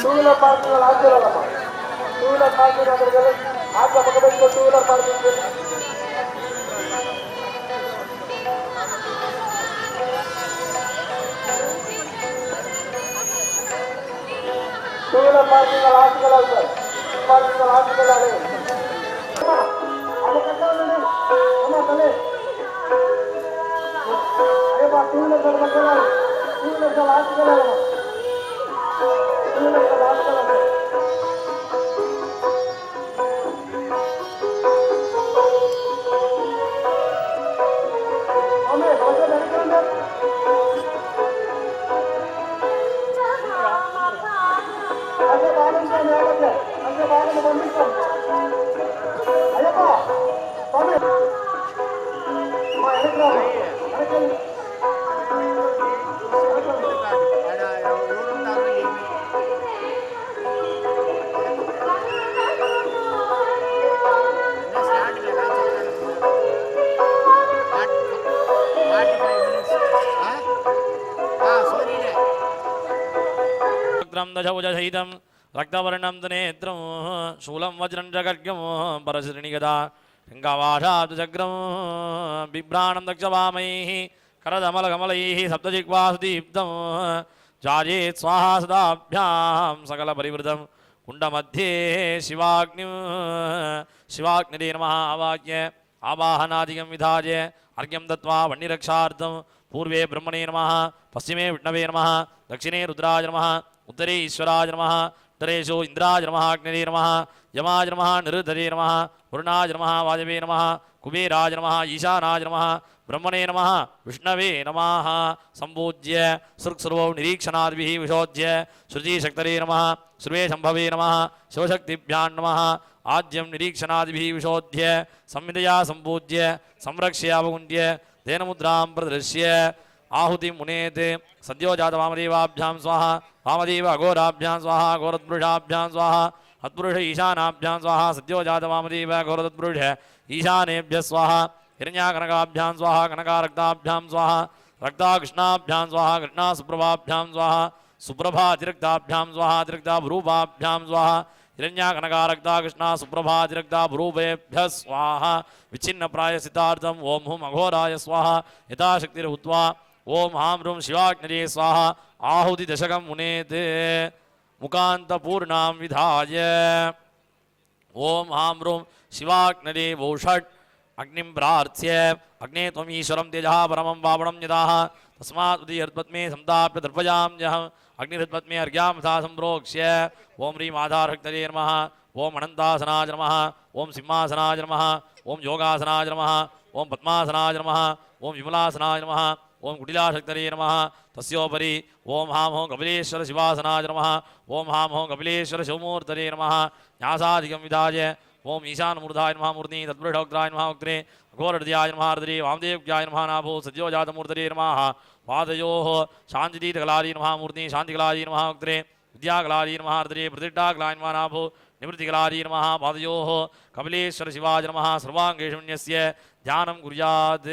two wheeler parking ஆச்சரியமா two wheeler parking அவர்கள் ஆச்ச பக்கத்து டூவீலர் பார்க்கிங் டூவீலர் பார்க்கிங் ஆச்சுக்கலாம் சார் பார்க்கிங் ஆச்சுக்கலாமே அது கட்டாலே அம்மா தலே ஐயா டூவீலர் சார் மக்கள் டூவீலர் சார் ஆச்சுக்கலாம் दशभुजसहितं रक्तवर्णं नेत्रं शूलं वज्रं च खड्गं परश्रेणिगदा गङ्गावाशाब्दचक्रं बिभ्राणं दक्षवामैः करदमलकमलैः सप्तजिह्वासु दीप्तं जायेत् स्वाहा सदाभ्यां सकलपरिवृतं कुण्डमध्ये शिवाग्निरे नमः आवाह्य आवाहनादिकं विधाय अर्घ्यं दत्त्वा वह्निरक्षार्थं पूर्वे ब्रह्मणे नमः पश्चिमे विष्णवे नमः दक्षिणे रुद्राय नमः उत्तरे ईश्वराय नमः उत्तरेषु इन्द्राय नमः अग्निरे नमः यमाय नमः निरुद्धरे नमः वरुणाय नमः वायवे नमः कुबेराय नमः ईशानाय नमः ब्रह्मणे नमः विष्णवे नमः सम्पूज्य सृक्सर्वौ निरीक्षणादिभिः विशोध्य श्रुतिशक्तरे नमः सर्वे शम्भवे नमः शिवशक्तिभ्यां नमः आद्यं निरीक्षणादिभिः विशोध्य संविदया सम्पूज्य संरक्ष्यावकुण्ड्य तेनमुद्रां प्रदृश्य आहुति मुनेते सद्योजात वामदेवाभ्यां स्वाहा वामदेव अघोराभ्यां स्वाहा घोरत्पुरुषाभ्यां स्वाहा हत्पुरुष ईशानाभ्यां स्वाहा सद्योजात वामदेव घोरतत्पुरुष ईशानेभ्यः स्वाहा हिरण्याकनकाभ्यां स्वाहा कनकारक्ताभ्यां स्वाहा रक्ताकृष्णाभ्यां स्वाहा कृष्णासुप्रभाभ्यां स्वाहा सुप्रभातिरक्ताभ्यां स्वाहा तिरक्ताभरूपाभ्यां स्वाहा हिरण्याकनकारक्ता कृष्णा सुप्रभातिरक्ता भरूपेभ्यः स्वाहा विच्छिन्न प्रायसितार्थम ओम हुम अघोराय स्वाहा यथाशक्तिर्भूत्वा ओम हां ह्रूं शिवाग्निरे स्वाहा आहुति दशकं मुनेते मुकान्तपूर्णां विधाय ओम हां ह्रूं शिवाग्निरे वौषट् अग्निं प्रार्थ्य अग्ने त्वमीश्वरं तेजः परमं पावनं यदाः तस्मात् उदीर्पद्मे संताप्य दर्पयाम्यहम् अग्निहृत्पद्मे अर्घ्यामथा सम्प्रोक्ष्य ओं ह्रीं आधारशक्तये नमः ओं अनन्तासनाय नमः ओं सिंहासनाय नमः ओं योगासनाय नमः ओं पद्मासनाय नमः ओं विमलासनाय नमः ओं कुटिलाशक्तये नमः तस्योपरि ओं हां हों कपिलेश्वर शिवासनाय नमः ओं हां हों कपिलेश्वर शिवमूर्तये नमः न्यासादिकं विधाय ओं ईशानमूर्धाय नमः मूर्ति तत्पुरुषोक्ताय नमः उक्त्रे अघोरहृदयाय नमः हृदये वामदेव्याय नमः नाभो सद्योजातमूर्तये नमः पादयोः शान्तिदीतकलादि नमः मूर्ति शान्तिकलादि नमः उक्त्रे विद्याकलादि नमः हृदये प्रतिष्ठाकलाय नमः नाभो निवृत्तिकलादि नमः पादयोः कपिलेश्वर शिवाय नमः सर्वाङ्गेशून्यस्य ध्यानं कुर्यात्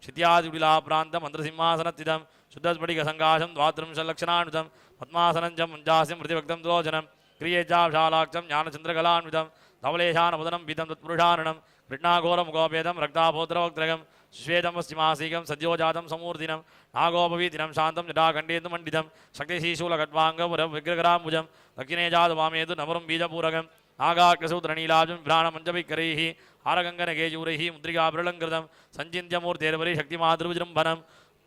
क्षित्यादिविलाप्रान्तं मन्त्रसिंहासनस्थितं शुद्धस्फटिकसङ्काशं द्वात्रिंशल्लक्षणान्वितं पद्मासनं च मुञ्जास्यं प्रतिभक्तं द्वोजनं क्रियेजाशालाक्षं ज्ञानचन्द्रकलान्वितं धवलेशानमुदनं पीतं तत्पुरुषाननं कृष्णाघोरमुखोपेदं रक्ताभोद्रवक्त्रगं श्वेतमस्तिमासीकं सद्योजातं समूर्तिनं नागोपवीतिनं शान्तं जटाखण्डेन्दुमण्डितं शक्तिशीशूलखड्वाङ्गपुरं विग्रहराम्बुजं दक्षिणे जातवामेतु नवरं बीजपूरकं नागाग्रसूत्रनीलाब्जं विभ्राणमञ्जभिकरैः हारगङ्गनकेयूरैः मुद्रिकाप्रलङ्कृतं सञ्चिन्त्यमूर्तेर्वरि शक्तिमातृविजृम्भनं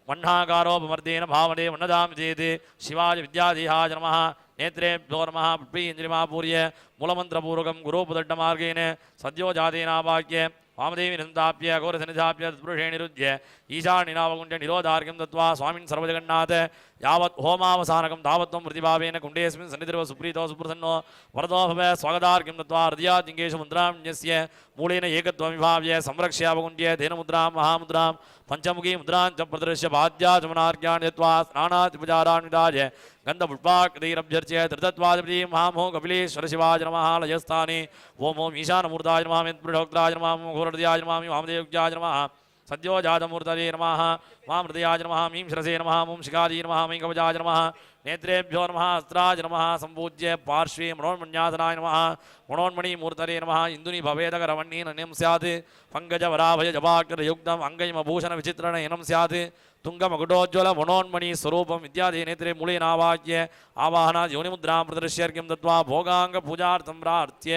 वह्नाकारोपमर्देन भावने वन्नदामि चेत् शिवाय विद्यादेहाय नमः नेत्रेभ्यो नमः पुष्पीञ्जलिमापूर्य मूलमन्त्रपूर्वकं गुरोपदड्डमार्गेण सद्योजातेनावाक्य वामदेवी निन्दाप्य घोरसनिधाप्य तत्पुरुषे निरुध्य ईशानिनावकुण्ड निरोधार्घ्यं दत्त्वा स्वामिन् सर्वजगन्नाथ यावत् होमावसानकं तावत्त्वं प्रतिभावेन कुण्डेऽस्मिन् सन्निधिर्व सुप्रीतो सुप्रसन्नो वरदो भव स्वागतार्घ्यं दत्त्वा हृदयाज्ञेषु मुद्रां न्यस्य मूलेन एकत्वं विभाव्य संरक्ष्य अवकुण्ड्य धेनुमुद्रां महामुद्रां पंचमुखी मुद्रां च प्रदर्श्य पाद्याचमनार्घ्यान् दत्त्वा स्नानादिपचारान् विधाय गन्धपुष्पाकृतिरभ्यर्च्य धृतत्वादिपति महामहो कपिलेश्वर शिवाय नमः लयस्थाने ओम ओम ईशानमूर्ताय नमः मेत्पुरुषोक्ताय नमः घोरहृदयाय नमः वामदेव्याय नमः सद्यो जातमूर्तये नमः मां हृदयाय नमः मीं शिरसे नमः मूं शिखाजी नमः महीं कवचाय नमः नेत्रेभ्यो नमः अस्त्राय नमः संपूज्य पार्श्वे मनोन्मण्यासनाय नमः मनोन्मणिमूर्तये नमः इन्दुनि भवेदकरवण्येन स्यात् पङ्कजवराभय जपाकृतयुक्तम् अङ्गैमभूषणविचित्रणयनं स्यात् तुङ्गमकुटोज्ज्वल मनोन्मणि स्वरूपं इत्यादि नेत्रे मूलेनावाक्य आवाहनात् योनिमुद्रां प्रदर्श्यर्घ्यं दत्त्वा भोगाङ्गपूजार्थं प्रार्थ्य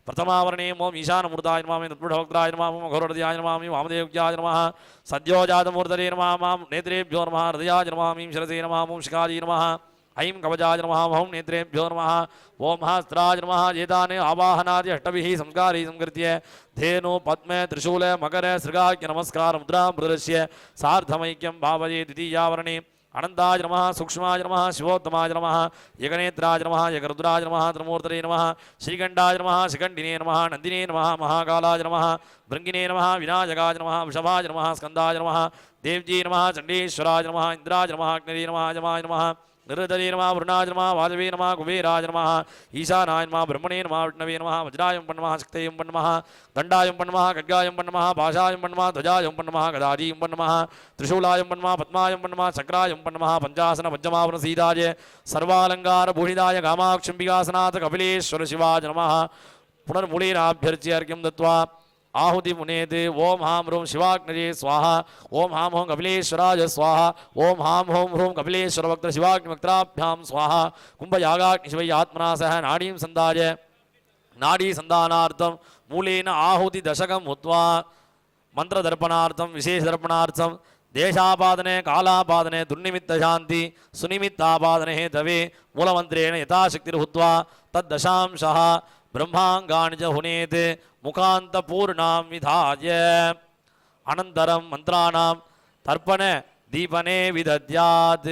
प्रथमावरणे ओम ईशानमूर्ताय नमः तत्पुरुषोक्ताय नमः ओम घोरहृदयाय नमः वामदेव्याय नमः सद्यो जातमूर्तये नमः मां नेत्रेभ्यो नमः हृदयाय नमः मीं शिरसे नमः मूं शिखाजी नमः ऐं कवचाय नमः महं नेत्रेभ्यो नमः ओम सहस्राय नमः एतानि आवाहनादि अष्टभिः संस्कारैः संकृत्य धेनु पद्म त्रिशूल मकर सृगाख्य नमस्कार मुद्रां प्रदर्श्य सार्धमैक्यं भावये द्वितीयावरणे अनंताय नमः सूक्ष्माय नमः शिवोत्तमाय नमः यगनेत्राय नमः यगरुद्राय नमः त्रिमूर्तये नमः श्रीकण्ठाय नमः शिखण्डिने नमः नन्दिने नमः महाकालाय नमः भृङ्गिने नमः विनायकाय नमः वृषभाय नमः स्कन्दाय नमः देवजी नमः चण्डीश्वराय नमः इन्द्राय नमः अग्निये नमः यमाय नमः निरुद्धये नमः वरुणाय नमः वाजवे नमः कुबेराय नमः ईशानाय नमः ब्रह्मणे नमः विष्णवे नमः वज्रायं नमः शक्तये नमः दण्डायं नमः खड्गायं नमः पाशायं नमः ध्वजायं नमः गदाधीं नमः त्रिशूलायं नमः पद्मायं नमः चक्रायं नमः पंचासन पंचमावनसीदाय सर्वालङ्कारभूषिताय कामाक्षिम्बिकासनाथ कपिलेश्वर शिवाय नमः पुनर्मूलेनाभ्यर्च्य अर्घ्यं दत्त्वा आहुति मुनेत ओम हां ह्रूं शिवाग्नये स्वाहा ओम हां हों कपिलेश्वराय स्वाहा ओम हां हों ह्रूं कपिलेश्वर वक्त शिवाग्निवक्त्राभ्यां स्वाहा कुंभयागाग्निशिवै आत्मना सह नाडीं संधाय नाडी संधानार्थं मूलेन आहुति दशकं हुत्वा मंत्रदर्पणार्थं विशेषदर्पणार्थं देशापादने कालापादने दुर्निमित्त शांति सुनिमित्तापादने हेतवे मूलमन्त्रेण यथाशक्तिर्हुत्वा तद्दशांशः ब्रह्मांगानि च हुनेत् मुखान्तपूर्णां विधाय अनन्तरं मन्त्राणां तर्पण दीपने विदद्यात्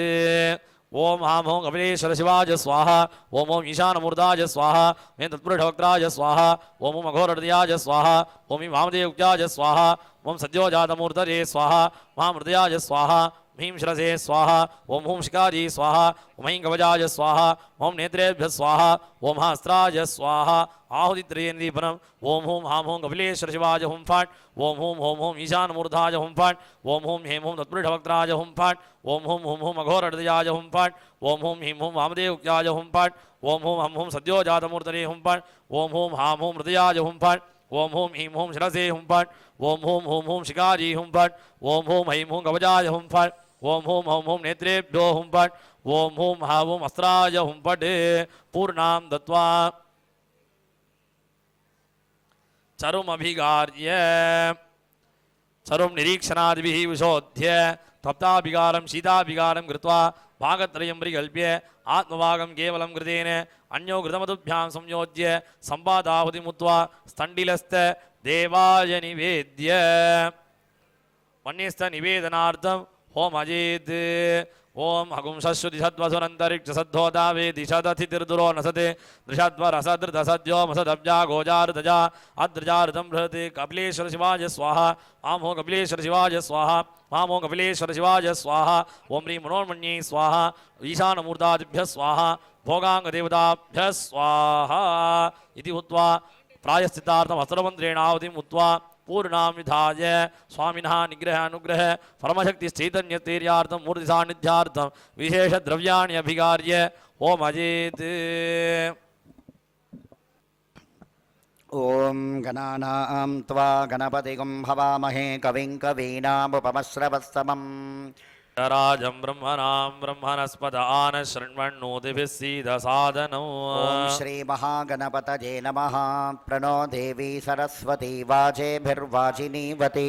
ओम हां हों कपिलेश्वर शिवाय स्वाहा ओम ओम ईशानमूर्ताय स्वाहा मे तत्पुरुषोक्ताय स्वाहा ओम ओम अघोरहृदयाय स्वाहा ओम वामदेव्याय स्वाहा ओम सद्योजातमूर्तये स्वाहा मां हृदयाय स्वाहा ह्रीं शिरसे स्वाहा ओम हूं शिखाजी स्वाहा ओम ऐं कवचाय स्वाहा ओम नेत्रेभ्यः स्वाहा ओम हस्त्राय स्वाहा आहुतित्रयेन दीपनम् ओम हूं हां हों कपिलेश्वर शिवाय हुं फट् ओम हूं हों ईशानमूर्धाय हुं फट् ओम हूं हें हूं तत्पुरुषवक्त्राय हुं फट् ओम हूं अघोरहृदयाय हुं फट् ओम हूं ह्रीं हूं वामदेव्याय हुं फट् ओम हूं हं हूं सद्योजातमूर्तये हुं फट् ओम हूं हां हूं हृदयाय हुं फट् ओम हूं ह्रीं हूं शिरसे हुं फट् ओम हूं शिखाजी हुं फट् ओम हूं ऐं हूं कवचाय हुं फट् ओम हूं नेत्रेभ्यो हुं फट् ओम हूं हां हूं अस्त्राय हुं फट् पूर्णां दत्त्वा चरुमभिगार्य चरुं निरीक्षणादिभिः विशोध्य तप्ताभिगारं शीताभिगारं कृत्वा भागत्रयं परिकल्प्य आत्मभागं केवलं कृतेन अन्यो घृतमधुभ्यां संयोज्य सम्पादाहुतिमुत्वा स्तण्डिलस्त देवाय निवेद्य वन्यस्थ निवेदनार्थं होम अजेत् ओम हगुंसुदिशद्वसुरन्तरिक्षसद्धोदावे दिशदथितिर्दुरो नसते दृशद्वरसदृतसद्यो मसदब्जा गोजारदजा अद्रजारतं बृहते कपिलेश्वर शिवाय स्वाहा मां हो कपिलेश्वर शिवाय स्वाहा मां हो कपिलेश्वर शिवाय स्वाहा ओम ह्रीं मनोन्मण्यै स्वाहा ईशानमूर्तादिभ्यः स्वाहा भोगाङ्गदेवताभ्यः स्वाहा इति उक्त्वा प्रायश्चित्तार्थम् अस्त्रमन्त्रेण आहुतिम् उक्त्वा पूर्णां विधाय स्वामिनः निग्रह अनुग्रह परमशक्तिश्चैतन्यतेर्यार्थं मूर्तिसान्निध्यार्थं विशेषद्रव्याणि अभिगार्य ओम अजेत् ओम गणानां त्वा गणपतिगं भवामहे कविं कवीनामुपमश्रवस्तमम् राजं ब्रह्मणां ब्रह्मणस्पद आन शृण्वन्नोतिभिः सीदसादनम् ओम श्री महागणपतये नमः प्रणो देवी सरस्वती वाजेभिर्वाजिनीवती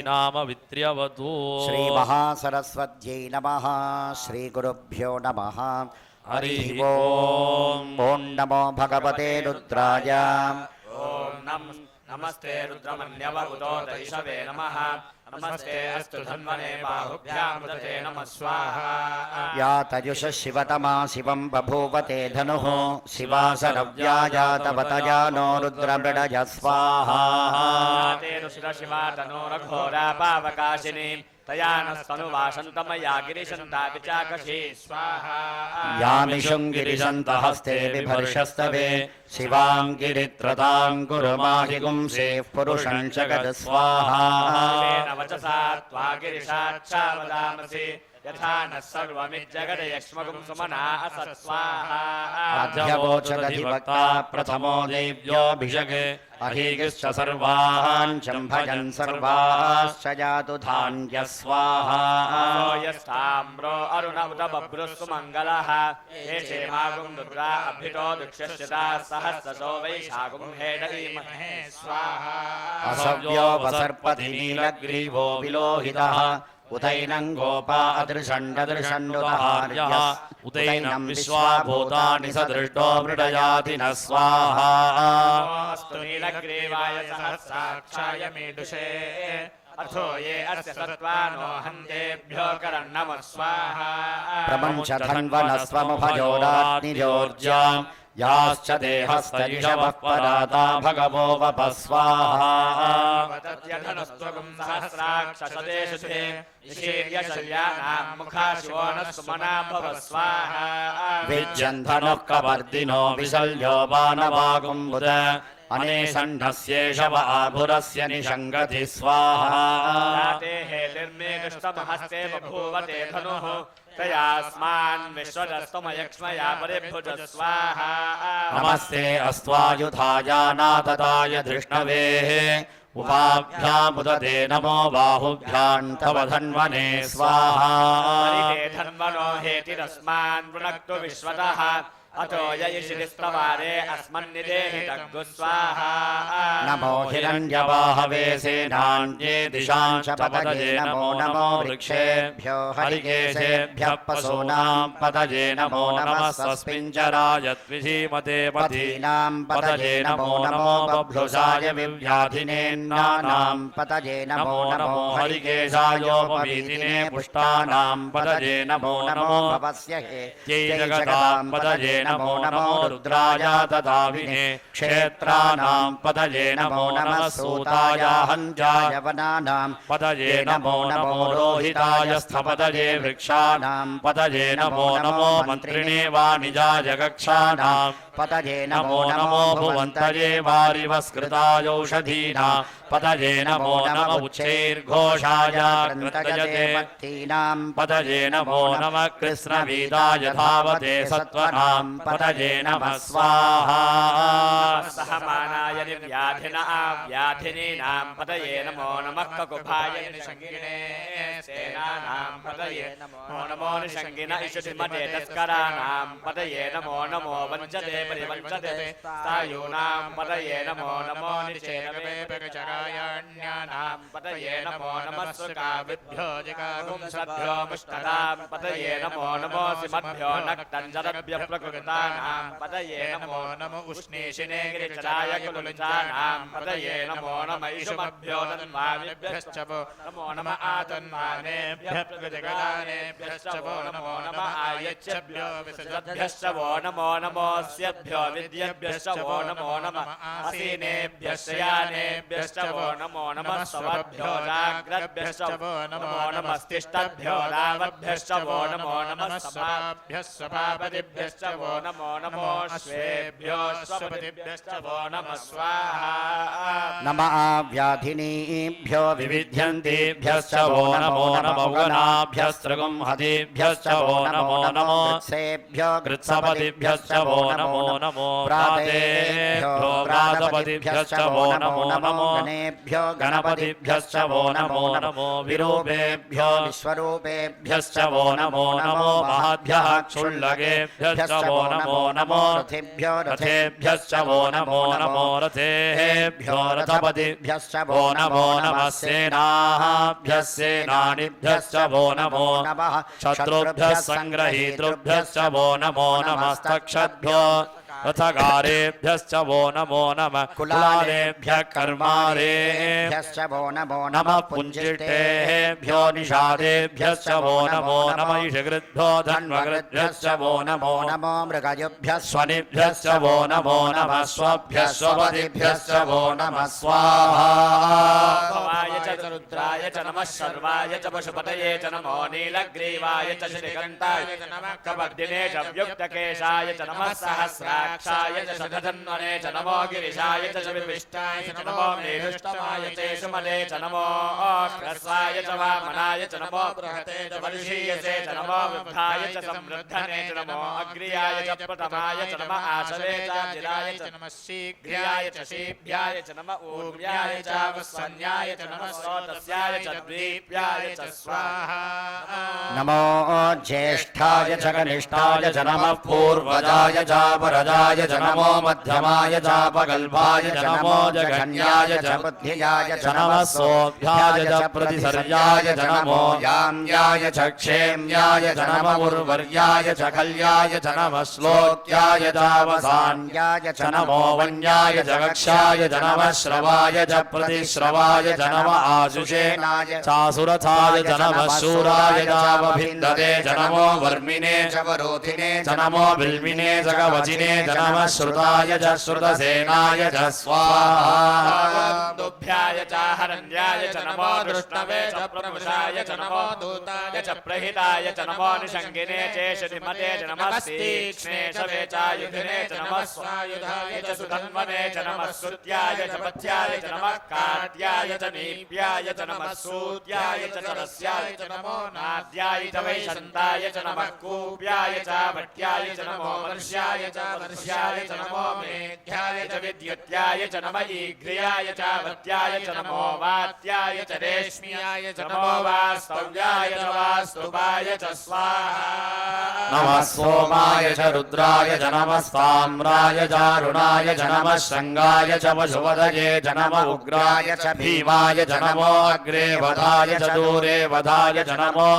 नाम वित्र्यवतु श्री महासरस्वत्यै नमः श्री गुरुभ्यो नमः हरिः ओम ओम नमो भगवते रुद्राय ओम नमस्ते रुद्रमन्यवगुतो दैशवे नमः नमस्ते अस्तु धन्वने बाहुभ्यामुदते नमः स्वाहा या तजुषः शिवतमा शिवं बभूवते धनुः शिवा सरव्या जातवतया नो रुद्रमृडज स्वाहा शिवा तनोरघोरा पावकाशिनी तया नस्तनुवासन्तमया गिरिशन्ता विचाकशी स्वाहा यामिषुं गिरिशन्तहस्ते बिभर्षस्तवे शिवां गिरित्रतां कुरु माहि गुंसेः पुरुषं जगत् स्वाहा वचसा त्वा गिरिशाच्छावदामसि यथा नः सर्वमिज्जगदयक्ष्मगुं सुमना असत् स्वाहा अध्यवोचदधिवक्ता प्रथमो देव्योऽभिषगे अहीगिश्च सर्वान् भजन् सर्वाश्च जातु धान्य स्वाहा यस्ताम्रो अरुण उत बभ्रुस्तु मङ्गलः एषे मागुं रुद्रा अभितो दुक्षश्चिता सहस्रशो वैशाखुं हेडीमहे स्वाहा असव्योपसर्पति नीलग्रीवो विलोहितः उतैनं गोपा अदृषण्डदृषण्डुतहार्यः उतैनं विश्वाभूतानि सदृष्टो मृडयाति न स्वाहा अस्तु नीलग्रीवाय सहस्राक्षाय मेदुषे अथो ये अस्य सत्त्वानो हन्तेभ्यो करन्नमः स्वाहा प्रपञ्च धन्वनस्वमुभयोराग्निजोर्जाम् याश्च देहस्तरिषवः पराता भगवो वपः स्वाहा वदत्यधनस्त्वगुं सहस्राक्षसदेषु ते निशीर्यशल्यानां मुखा शिवो नः सुमना भव स्वाहा विज्यन्धनुः कवर्दिनो विशल्यो बाणवागुम्बुद अनेसण्ढस्येष व आभुरस्य निषङ्गति स्वाहा ते हेतिर्मे दुष्टमहस्ते बभूव ते धनुः तयास्मान् विश्वदस्तमयक्ष्मया परिभुज स्वाहा नमस्ते अस्त्वायुधायानातताय धृष्णवेः उपाभ्यामुदते नमो बाहुभ्यां तव धन्वने स्वाहा धन्वनो हेतिरस्मान् वृणक्तु विश्वतः अतो ययिषिस्तवारे अस्मन्निदेहि तग्गु स्वाहा नमो हिरण्यवाहवे सेनान्ये दिशांश पतये नमो नमो वृक्षेभ्यो हरिकेशेभ्यः पशूनां पतये नमो नमः सस्मिञ्जराय द्विषीमते पथीनां पतये नमो नमो बभ्रुषाय विव्याधिनेन्नानां पतये नमो नमो हरिकेशायोपवीतिने पुष्टानां पतये नमो नमो भवस्य हे जगतां पतये नमो नमो रुद्राय ददाविने क्षेत्राणां पतये नमो नमः सूताय हञ्जाय वनानां पतये नमो नमो रोहिताय स्थपतये वृक्षाणां पतये नमो नमो मन्त्रिणे वाणिजाय कक्षाणां पतये नमो नमो भुवन्तये वारिवस्कृतायौषधीनां पतये नमो नम उच्चैर्घोषाय कृतयते मत्तीनां पतये नमो नमः कृष्णवीदाय धावते सत्त्वनां पतये नमः स्वाहा सहमानाय निर्व्याधिन आव्याधिनीनां पतये नमो नमः ककुभाय निषङ्गिणे सेनानां पतये नमो नमो निषङ्गिन इषुधिमते तस्कराणां पतये नमो नमो वञ्चते परिवञ्चते सायूनां पतये नमो नमो निषेणवेपचरायण्यानां पतये नमो नमः सुकाविभ्यो जिकागुंसभ्यो मुष्टदां पतये नमो नमो सिमभ्यो नक्तञ्जरभ्यः प्रकृतानां पतये नमो नमो उष्णीषिणे गिरिचराय कुलुचानां पतये नमो नमः इषुमभ्यो तन्वाविभ्यश्च वो नमो नमः आतन्वानेभ्यः प्रकृतिगलानेभ्यश्च वो नमो नमः आयच्छभ्यो विसृजद्भ्यश्च वो नमो नमोऽस्यभ्यो विद्यभ्यश्च वो नमो नमः आसीनेभ्यश्च यानेभ्यश्च वो नमो नमः स्वभ्यो जाग्रद्भ्यश्च वो नमो नमस्तिष्ठभ्यो रावद्भ्यश्च वो नमो नमः समाभ्यः स्वभापतिभ्यश्च वो नमो नमो श्वेभ्यो स्वपतिभ्यश्च वो नमः स्वाहा नमः व्याधिनीभ्यो विविध्यन्तेभ्यश्च वो नमो नमो गणाभ्यस्त्रगुंहतेभ्यश्च वो नमो नमो सेभ्यो कृत्सपतिभ्यश्च वो नमो नमो प्रातेभ्यो प्रातपतिभ्यश्च वो नमो नमो गणेभ्यो गणपतिभ्यश्च वो नमो नमो विरूपेभ्यो विश्वरूपेभ्यश्च वो नमो नमो महाभ्यः क्षुल्लकेभ्यश्च वो नमो नमो रथेभ्यो रथेभ्यश्च वो नमो नमो रथेभ्यो रथपतिभ्यश्च वो नमो नमः सेनाभ्यः सेनानिभ्यश्च वो नमो नमः शत्रुभ्यः सङ्ग्रहीतृभ्यश्च वो नमो नमस्तक्षद्भ्यो रथगारेभ्यश्च वो नमो नमः कुलालेभ्यः कर्मारेभ्यश्च वो नमो नमः पुञ्जिष्टेभ्यो निषादेभ्यश्च वो नमो नमः ईशकृद्भ्यो धन्वकृद्भ्यश्च वो नमो नमो मृगयुभ्यः स्वनिभ्यश्च वो नमो नमः स्वभ्यः स्वपदिभ्यश्च वो नमः स्वाहा भवाय च रुद्राय च नमः शर्वाय च पशुपतये च नमो नीलग्रीवाय च श्रीकण्ठाय च नमः कपर्दिने च व्युक्तकेशाय च नमः सहस्राक्षाय च शतधन्वने च नमो गिरिशाय च विविष्टाय च नमो मेरुष्टमाय च सुमने च नमो ह्रस्वाय च वामनाय च नमो बृहते च वर्षीयसे च नमो वृद्धाय च समृद्धने च नमो अग्र्याय च प्रथमाय च नमः आशवे च जिराय च नमः शीघ्र्याय च शीभ्याय च नमः ऊर्व्याय च वस्वन्याय च नमः सोतस्याय च द्वीप्याय च स्वाहा नमो ज्येष्ठाय च कनिष्ठाय च नमः पूर्वजाय च परजाय च नमो मध्यमाय च पगल्भाय च नमो जघन्याय च बुद्धियाय च नमः सोऽभ्याय च प्रतिसर्याय च नमो याम्याय च क्षेम्याय च नमः उर्वर्याय च खल्याय च नमः श्लोक्याय च वसान्याय च नमो वन्याय च कक्षाय च नमः श्रवाय च प्रतिश्रवाय च नमः आशुषेणाय चासुरथाय च नमः शूराय च वभिन्दते च नमो वर्मिने च वरोधिने च नमो बिल्मिने च कवचिने च नमः श्रुताय च श्रुतसेनाय च स्वाहा दुभ्याय च हरण्याय च नमो दृष्टवे च प्रमुषाय च नमो दूताय च प्रहिताय च नमो निषङ्गिने चेषतिमते च नमः तीक्ष्णे च वेचायुधिने च नमः स्वायुधाय च सुधन्वने च नमः श्रुत्याय च पथ्याय च नमः काट्याय च नीप्याय च नमः सूत्याय च रस्याय च नमो नाद्याय च वैशन्ताय च नमः कूप्याय च भट्याय च नमो वर्ष्याय च वर्ष्याय च नमो मेघ्याय च विद्युत्याय च नमः ईघ्र्याय च वत्याय च नमो वात्याय च रेश्म्याय च नमो वास्तव्याय च वास्तुवाय च स्वाहा नमः सोमाय च रुद्राय च नमः साम्राय च अरुणाय च नमः शृङ्गाय च पशुपतये च नमः उग्राय च भीमाय च नमो अग्रे वधाय च दूरे वधाय च नमो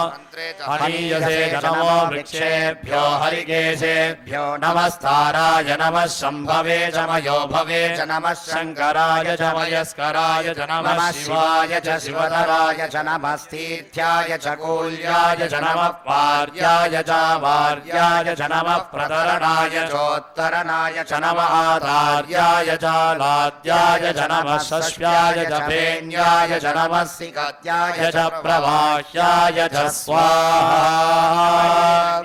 हनीयसे च नमो वृक्षेभ्यो हरिकेशेभ्यो नमस्ताराय नमः शम्भवे च मयो भवे च नमः शङ्कराय च मयस्कराय च नमः शिवाय च शिवधराय च नमः स्तीर्थ्याय च कूल्याय च नमः पार्याय च वार्याय च नमः प्रतरणाय चोत्तरणाय च नमः आधार्याय च लाद्याय च नमः शश्व्याय च फेन्याय च नमः सिकत्याय च प्रवाह्याय च स्वाहा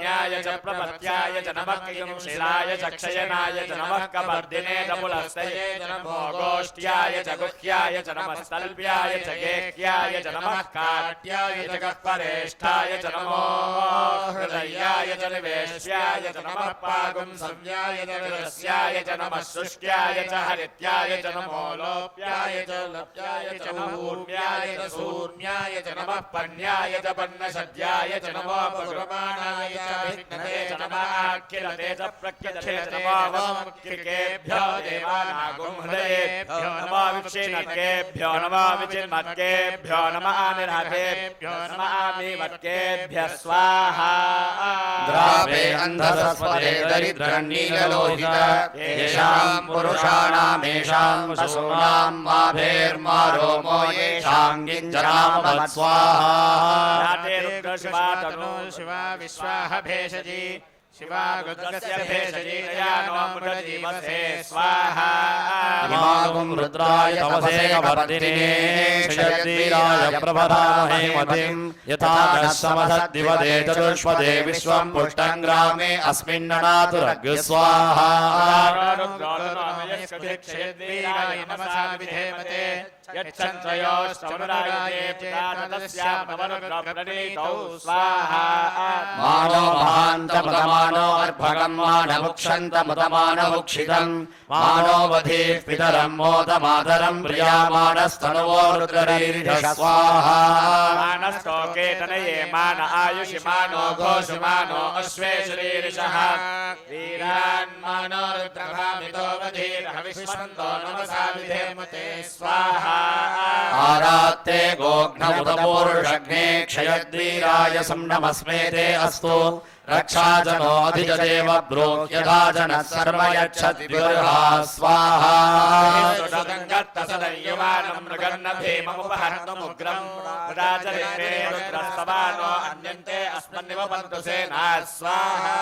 न्याय च प्रपत्याय च नमः किंशिलाय च क्षयनाय च नमः कपर्दिने च पुलस्तये च नमो गोष्ठ्याय च गुह्याय च नमः स्तल्प्याय च गेह्याय च नमः काट्याय च गह्वरेष्ठाय च नमो हृदयाय च निवेश्याय च नमः पागुंसव्याय च विरस्याय च नमः शुष्ट्याय च हरित्याय च नमो लोप्याय च लप्याय च ऊर्म्याय च सूर्म्याय च नमः पन्याय च पन्नसद्याय च नमो पगुरमाणाय च विघ्नते च नमः आख्यलते च प्रख्यते च नमो मुक्तिकेभ्यो देवानागुंहृदयेभ्यो नमः विक्षिणकेभ्यो नमः विचिन्मत्केभ्यो नमः आनिर्हतेभ्यो नमः आमीवत्केभ्यः स्वाहा द्रावे अन्धसस्वरे दरिद्रन्नीललोहित येषां पुरुषाणामेषां पशूनां माभेर्मारोमो येषां गिञ्जनामवत् स्वाहा नाते रुद्र शिवा तनु शिवा विश्वाह भेषजी शिवा रुद्रस्य भेषजी नयानो मृतजीवसे स्वाहा इमागुं रुद्राय तमसे कवर्दिने क्षयद्वीराय प्रभरामहे मतिं यथा नः चतुष्पदे विश्वं पुष्टं ग्रामे अस्मिन्ननातुरग् स्वाहा क्षयद्वीराय नमसा विधेमते यच्छन्त्रयोस्तमरायते प्रातस्यामवरुद्रप्रणीतौ स्वाहा मानो महान्तमुदमानो अर्भकं मानमुक्षन्तमुदमानमुक्षितं मानो वधीः पितरं मोदमातरं प्रियामाणस्तनुवो रुद्ररीरिष स्वाहा मानस्तोके तनये मान आयुषि मानो घोषि मानो अश्वेशरीरिषः वीरान् मानो रुद्रभामितो वधीरः विश्वन्तो नमसा विधेमते स्वाहा आरात्ते गोघ्नमुदपूर्षग्ने क्षयद्वीराय संनमस्मे ते अस्तु रक्षा च नो अधिजदेव ब्रूह्यथा च नः सर्व यच्छद्विगर्हा स्वाहा सुदङ्गत्तसदय्यमानं मृगन्न भीममुपहर्तुमुग्रं राजरित्रे रुद्रस्तवानो अन्यन्ते अस्मन्निव पन्तु सेना स्वाहा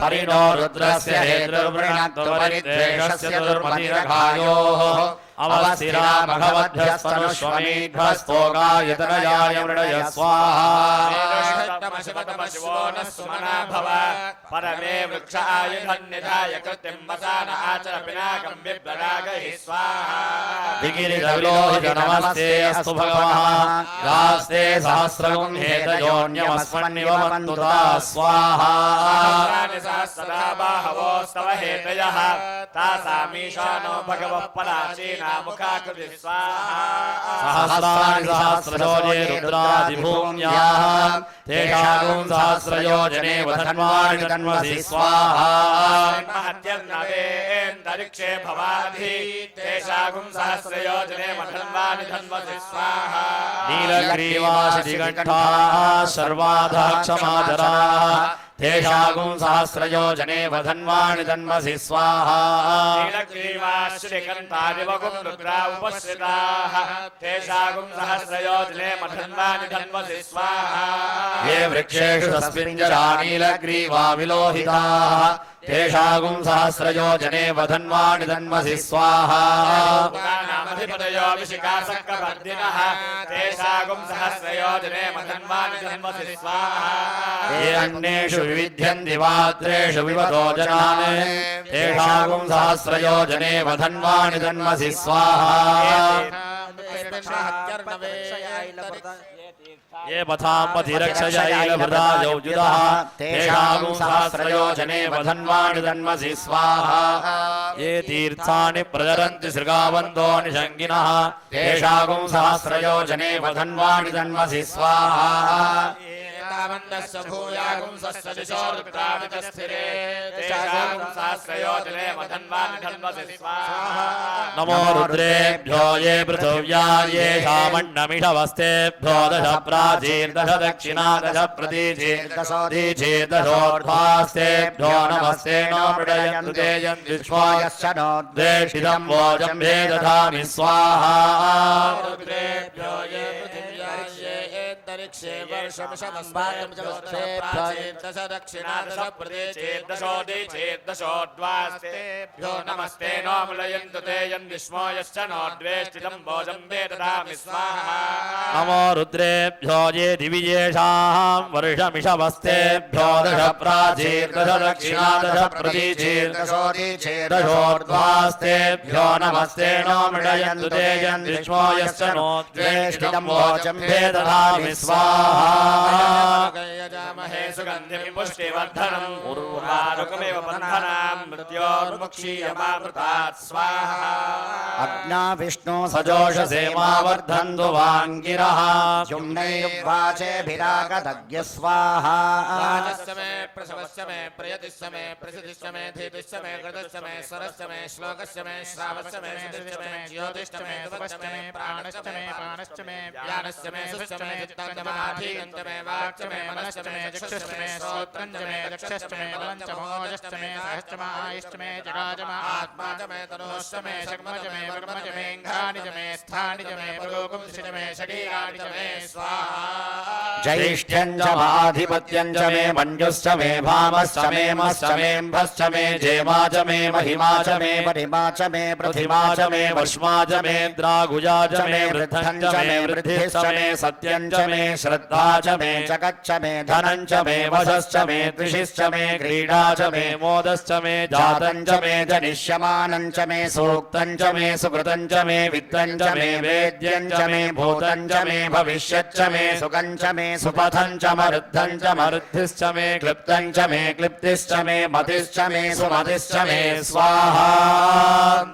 परिणो रुद्रस्य हेतुर्वृणक्तो परिद्वेषस्य दुर्मतिरघायोः अवस्थिरा भगवद्भ्यस्तनुष्वमेध्वस्तोगायतनयाय मृडय स्वाहा शिवो नः सुमना भव परमे वृक्ष आयुधन्निधाय कृतिं वसान आचर पिनाकं बिभ्ररागहि स्वाहा विगिरिधविलोहित नमस्ते अस्तु भगवः यास्ते सहस्रगुं हेतयोऽन्यमस्मन्निव वन्दुता स्वाहा सहस्रदा बाहवोस्तव हेतयः तासामीशानो भगवः पलाचीना मुखाकृति स्वाहा सहस्राणि सहस्रयोजे रुद्रादिभूम्याः तेषां सहस्रयोजने वधन्वानि तन्वसि स्वाहा महत्यर्नवेन्दरिक्षे भवाधि तेषां सहस्रयोजने वधन्वानि धन्वसि स्वाहा नीलग्रीवाशिखण्ठाः सर्वाधः क्षमाधराः तेषां सहस्रयोजने वधन्वानि तन्वसि स्वाहा नीलग्रीवाश्रीकण्ठादिवगुं रुद्रा उपश्रिताः तेषां सहस्रयोजने वधन्वानि धन्वसि स्वाहा ये वृक्षेषु तस्मिन् जरा नीलग्रीवा विलोहिताः तेषां सहस्रयोजने वधन्वानि तन्वसि स्वाहा नामधिपतयो विशिखासक्कवर्धिनः तेषां सहस्रयोजने वधन्वानि धन्वसि स्वाहा ये अन्येषु विविध्यन्ति वात्रेषु विवतो जनान् तेषां सहस्रयोजने वधन्वानि तन्वसि स्वाहा ये पथामधिरक्षयैलभृदायौजुदः तेषां सहस्रयोजने वधन्वानि तन्वसि स्वाहा ये तीर्थानि प्रचरन्ति सृगावन्तो निषङ्गिनः तेषां सहस्रयोजने वधन्वानि तन्वसि स्वाहा तावन्दस्य भूयागुंसस्य दिशो रुद्रावितस्थिरे तेषां सहस्रयोजने वधन्वानि धन्वसि स्वाहा नमो रुद्रेभ्यो ये पृथिव्या येषामण्डमिषवस्तेभ्यो दश प्राचीर्दश दक्षिणा दश प्रतीचीर्दशोर्ध्वास्तेभ्यो नमस्ते नो मृडयन्तु ते यन्विश्वायश्च नो द्वेषितं वोजं भे दधामि स्वाहा रुद्रेभ्यो ये पृथिव्या ये एन्तरिक्षे वर्षमिषमस्माकं च प्राचीर्दश दक्षिणा दश प्रतीचीर्दशोदीचीर्दशोर्ध्वास्तेभ्यो नमस्ते नो मृडयन्तु ते यन्विश्वो यश्च नो द्वेष्टितं भोजं वे ददामि स्वाहा नमो रुद्रेभ्यो ये दिविजेषां वर्षमिषवस्तेभ्यो दश प्राचीर्दश दक्षिणा दश प्रतीचीर्दशोदीचीर्दशोर्ध्वास्तेभ्यो नमस्ते नो मृडयन्तु ते यन्विश्वो यश्च नो द्वेष्टितं भोजं भे ददामि स्वाहा यजामहे सुगन्धिं पुष्टिवर्धनम् उर्वारुकमेव बन्धनां मृत्योर्मुक्षीयमामृतात् स्वाहा अग्ना विष्णु सजोषसेमावर्धन्तु वाङ्गिरः जुम्नैर्वाचेभिरागदग्य स्वाहा राजस्य मे प्रसवस्य मे प्रयतिस्य मे प्रसिद्धिस्य मे धीतिस्य मे कृतस्य मे स्वरस्य मे श्लोकस्य मे श्रावस्य मे सुदिस्य मे ज्योतिश्च मे तपश्च मे प्राणश्च मे पानश्च मे ज्ञानस्य मे सुश्च मे चित्तञ्च महाधीनञ्च मे वाक्च मे मनश्च मे चक्षुश्च मे श्रोत्रञ्च मे दक्षश्च मे बलञ्च मोजश्च मे सहश्च आयुश्च मे जगाज आत्मा च मे तनोश्च मे शक्मच मे वर्मच मे घ्राणि च मे स्थानि च मे परोगुंसि च मे शरीराणि च मे स्वाहा ज्यैष्ठ्यं च माधिपत्यं च मे मञ्जुश्च मे भामश्च मे मश्च मेऽम्भश्च मे जेमा च मे महिमा च मे परिमा च मे प्रतिमा च मे वर्ष्मा च मे द्रागुजा च मे वृद्धं च मे वृद्धिश्च मे सत्यं च मे श्रद्धा च मे जगच्च मे धनं च मे वशश्च मे त्रिषिश्च मे क्रीडा च मे मोदश्च मे जातं च मे जनिष्यमानं च मे सूक्तं च मे सुकृतं च मे वित्तं च मे वेद्यं च मे भूतं च मे भविष्यच्च मे सुखं च मे सुपथं च मरुद्धं च मरुद्धिश्च मे क्लिप्तं च मे क्लिप्तिश्च मे मतिश्च मे सुमतिश्च मे स्वाहा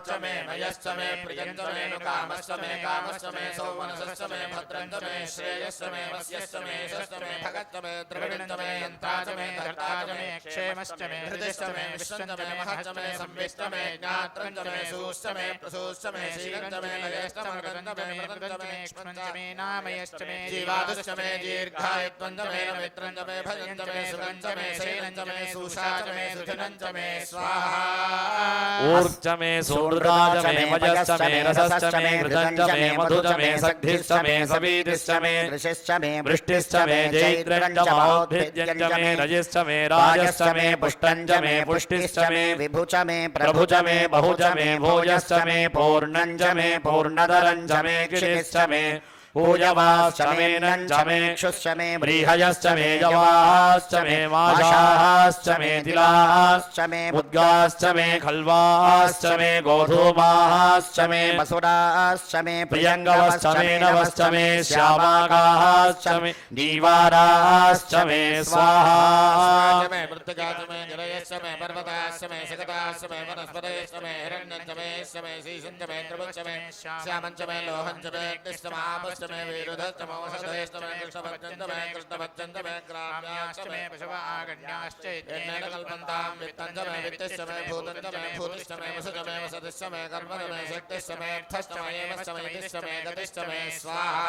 च मे यश्च मे प्रियञ्च मे नुकामश्च मे कामश्च मे सौमनसश्च मे भद्रञ्च मे श्रेयश्च मे वस्यश्च मे यशश्च मे भगश्च मे द्रविणञ्च मे यन्त्राच मे धर्ताच मे क्षेमश्च मे हृदिश्च मे विश्वञ्च मे महश्च मे संविश्च मे ज्ञात्रञ्च मे सूश्च मे प्रसूश्च मे शीलञ्च मे लयश्च मृगञ्च मे मृदञ्च मे क्ष्मञ्च मे नामयश्च मे जीवादुश्च मे दीर्घायुत्वञ्च मे मित्रञ्च मे भजञ्च मे सुगञ्च मे शैलञ्च मे सूषाच मे सुधनञ्च मे स्वाहा ऊर्च मे सुमृदाच मे वजश्च मे रसश्च मे घृतञ्च मे मधुच मे सग्धिश्च मे सवीतिश्च मे ऋषिश्च मे वृष्टिश्च मे जैत्रञ्च महोद्भिद्यञ्च मे रजिश्च मे राजश्च मे पुष्टञ्च मे पुष्टिश्च मे विभुच मे प्रभुच मे बहुच मे भोजश्च मे पूर्णञ्च मे पूर्णधरञ्च मे गिरिश्च मे पूजवाश्च मे नञ्च मे क्षुश्च मे व्रीहयश्च मे जवाश्च मे वाशाश्च मे तिलाश्च मे उद्गाश्च मे खल्वाश्च मे गोधूमाश्च मे वसुराश्च मे प्रियङ्गवश्च मे नवश्च मे श्यामाकाश्च मे दीवाराश्च मे स्वाहा मे मृत्तिकाच मे जलयश्च मे पर्वताश्च मे सकटाश्च मे वनस्पतयश्च मे हिरण्यञ्च मे यश्च मे शीशञ्च मे द्रवश्च मे श्यामञ्च मे लोहञ्च मे अग्निश्च मे आपश्च मे वीरुधश्च मे वसुधयश्च मे कृष्णभज्जञ्च मे ग्राम्याश्च मे पशुवागण्याश्च येन कल्पन्तां वित्तञ्च मे वित्तश्च मे भूतञ्च मे भूतिश्च मे वसुच मे वसतिश्च मे कर्मच मे शक्तिश्च मे अर्थश्च मे एवश्च मे इतिश्च मे गतिश्च मे स्वाहा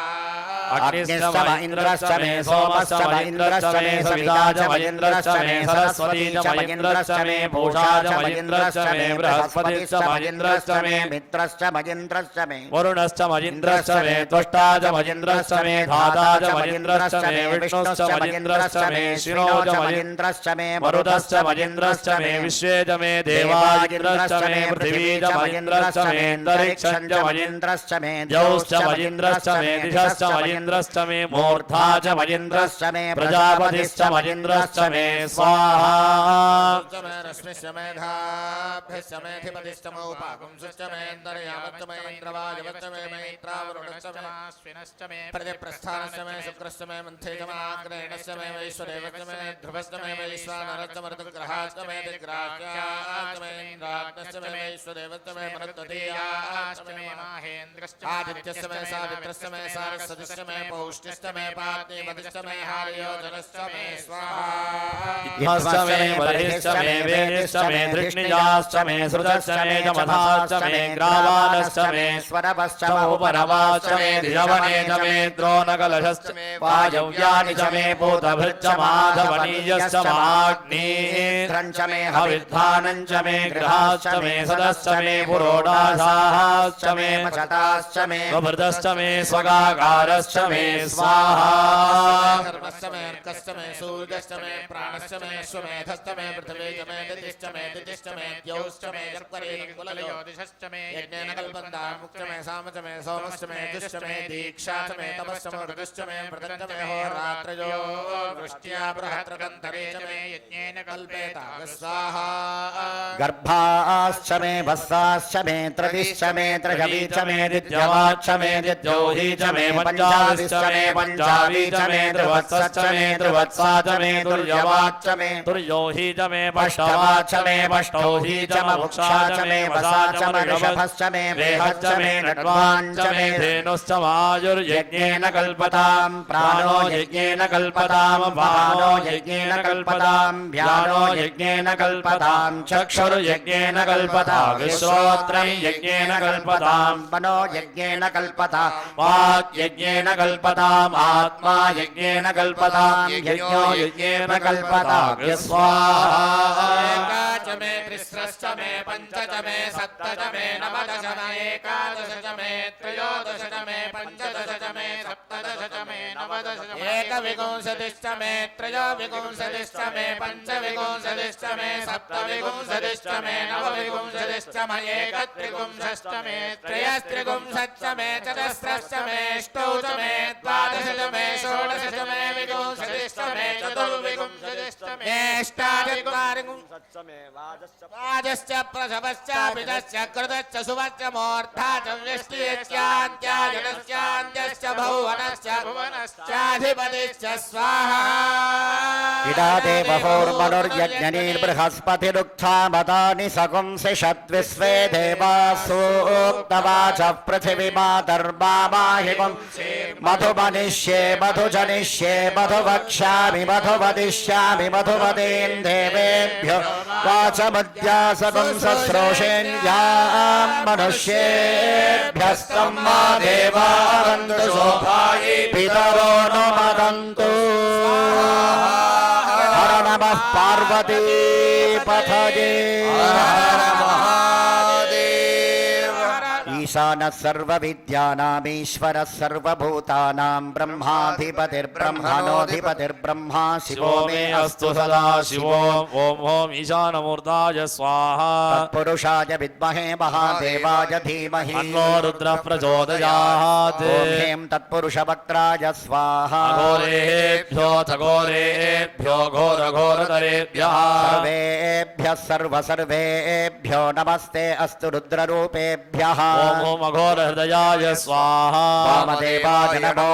अग्निश्च व इन्द्रश्च मे सोमश्च व इन्द्रश्च मे सविता च व इन्द्रश्च मे सरस्वती च व इन्द्रश्च मे पूषा च व इन्द्रश्च मे बृहस्पतिश्च व इन्द्रश्च मे मित्रश्च व इन्द्रश्च मे वरुणश्च मजिन्द्रश्च मे त्वष्टा च मजिन्द्रश्च मे धाता च मजिन्द्रश्च मे विष्णुश्च मजिन्द्रश्च मे शिरो च मजिन्द्रश्च मे मरुतश्च मजिन्द्रश्च मे विश्वे च मे देवाजिन्द्रश्च मे पृथिवी च मजिन्द्रश्च मे अन्तरिक्षं च मजिन्द्रश्च मे द्यौश्च मजिन्द्रश्च मे दिशश्च मजिन्द्रश्च मे मूर्धा च मजिन्द्रश्च मे प्रजापतिश्च मजिन्द्रश्च मे स्वाहा मे रश्मिश्च मे धाभ्यश्च मे धिपतिश्च मौपाकुंश्च मे अन्तर्यामश्च मे इन्द्रवायुवश्च मे मैत्रावरुणश्च मे अश्विनश्च मे प्रतिप्रस्थानश्च मे शुक्रश्च मे मन्थे च माग्नेयश्च मे वैश्वदेवश्च मे ध्रुवश्च मे वैश्वानरश्च मरुतग्रहाश्च मे दिग्राज्याश्च मे इन्द्राग्नश्च मे वैश्वदेवश्च मे मरुत्तदीयाश्च मे माहेन्द्रश्च आदित्यश्च मे सावित्रश्च मे सारस्वतिश्च मे पौष्टिश्च मे पार्थिवश्च मे हार्योजनश्च मे स्वाहा ह्यश्च मे बलिश्च मे वेदिश्च मे धृष्णिजाश्च मे सृजश्च मे जमधाश्च मे ग्रावानश्च मे स्वरवश्च उपरवाश्च मे धिजवने च मे द्रोणकलशश्च मे वायव्यानि च मे भूतभृच्च माधवनीयश्च माग्निध्रञ्च मे हविद्धानञ्च मे गृहाश्च मे सदश्च मे पुरोडाशाश्च मे मचताश्च मे स्वभृतश्च मे स्वगाकारश्च मे स्वाहा कर्मश्च मे अर्कश्च मे सूर्यश्च मे प्राणश्च मे स्वमेधश्च मे पृथिवी च मे दितिश्च मे दितिश्च मे द्यौश्च मे कुलयोदिश्च मे यज्ञेन कल्पन्तां मुक्च मे साम च मे सोमश्च मे जुश्च मे दीक्षा च मे तपश्च मे ऋतुश्च मे मृतञ्च मे होरात्रयो वृष्ट्या बृहत्रकन्धरे च मे यज्ञेन कल्पेता स्वाहा गर्भाश्च मे वत्साश्च मे त्रदिश्च मे त्रजवी च मे दिद्यवाच्च मे दिद्योही च मे पञ्चाविश्च मे पञ्चावी च मे त्रिवत्सश्च मे त्रिवत्सा च मे तुर्यवाच्च मे तुर्योही च मे पष्टवाच्च मे पष्टौही च ममुक्षा च मे वसा च मऋषभश्च मे रेहश्च मे नट्वाञ्च मे धेनुश्च वायुर्यज्ञेन कल्पतां प्राणो यज्ञेन कल्पतां वानो यज्ञेन कल्पतां व्यानो यज्ञेन कल्पतां चक्षुर्यज्ञेन कल्पतां विश्रोत्रं यज्ञेन कल्पतां मनो यज्ञेन कल्पतां वाक् यज्ञेन कल्पताम् आत्मा यज्ञेन कल्पतां यज्ञो यज्ञेन कल्पतां स्वाहा च मे त्रिस्रश्च मे पञ्च च मे सप्त च मे नवदश मे एकादश च मे त्रयोदश च मे पञ्चदश च मे सप्तदश च मे नवदश च मे एकविंशतिश्च मे त्रयोविंशतिश्च मे पञ्चविंशतिश्च मे सप्तविंशतिश्च मे नवविंशतिश्च मे एकत्रिंशश्च मे त्रयस्त्रिंशश्च त्रिपुंसश्च मे चतस्रश्च मे अष्टौ च मे द्वादश च मे षोडश च मे विंशतिश्च मे चतुर्विंशतिश्च मे अष्टाचत्वारिंशच्च मे वाजश्च प्रसवश्च पितश्च कृतश्च सुवश्च मूर्धा च व्यष्टिश्चान्त्यायनश्चान्त्यश्च भुवनश्च भुवनश्चाधिपतिश्च स्वाहा इडा देवहोर्मनुर्यज्ञनीर्बृहस्पतिरुक्था मतानि सकुंसि षद्विश्वे देवासूक्तवाचः पृथिवीमातर्मामाहिकुं मधुमनिष्ये मधुजनिष्ये मधुवक्ष्यामि मधुवदिष्यामि मधुवदेन् देवेभ्यो वाचमद्यासकुंसस्रोषेण्यां मनुष्येभ्यस्तं मा देवा वन्दु शोभायै पितरो नो मदन्तु हर नमः पार्वती पथये ईशानः सर्वविद्यानामीश्वरः सर्वभूतानां ब्रह्माधिपतिर्ब्रह्मणोऽधिपतिर्ब्रह्मा शिवो मे अस्तु सदा शिवो ओम ओम ईशानमूर्ताय स्वाहा तत्पुरुषाय विद्महे महादेवाय धीमहि तन्नो रुद्रः प्रचोदयात् ॐ ह्रीं तत्पुरुषवक्त्राय स्वाहा अघोरेभ्योऽथ घोरेभ्यो घोरघोरतरेभ्यः सर्वेभ्यः सर्वेभ्यो नमस्ते अस्तु रुद्ररूपेभ्यः ओम ओम अघोरहृदयाय स्वाहा वामदेवाय नमो